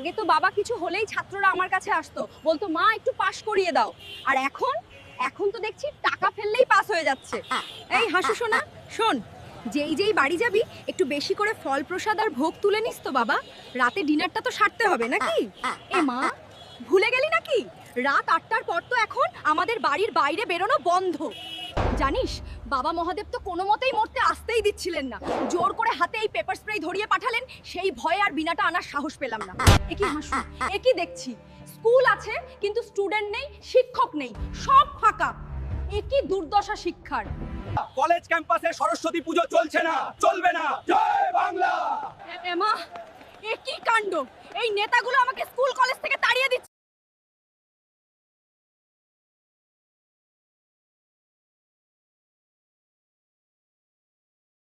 আগে তো বাবা কিছু হলেই ছাত্ররা আমার কাছে আসতো, বলতো মা একটু পাস করিয়ে দাও। আর এখন এখন তো দেখছি টাকা ফেললেই পাস হয়ে যাচ্ছে। এই হাসু শোনা, শোন, যেই বাড়ি যাবি একটু বেশি করে ফল প্রসাদ আর ভোগ তুলে নিস তো বাবা, রাতে ডিনারটা তো সারতে হবে নাকি? এ মা, ভুলে গেলি নাকি? রাত ৮টার পর তো এখন আমাদের বাড়ির বাইরে বেরোনো বন্ধ। জানিস, বাবা মহাদেব তো কোনো মতেই মরতে আসতেই দিচ্ছিলেন না, জোর করে হাতে এই পেপার স্প্রে ধরিয়ে পাঠালেন। সেই ভয়ে আর বিনাটা আনার সাহস পেলাম না। একই হাসু, একই দেখছি, স্কুল আছে কিন্তু স্টুডেন্ট নেই, শিক্ষক নেই, সব ফাঁকা। একই দুর্দশা শিক্ষার। কলেজ ক্যাম্পাসে সরস্বতী পুজো চলছে না, চলবে না। জয় বাংলা। এমা, একই কাণ্ড! এই নেতাগুলো আমাকে স্কুল কলেজ থেকে তাড়িয়ে দিচ্ছে।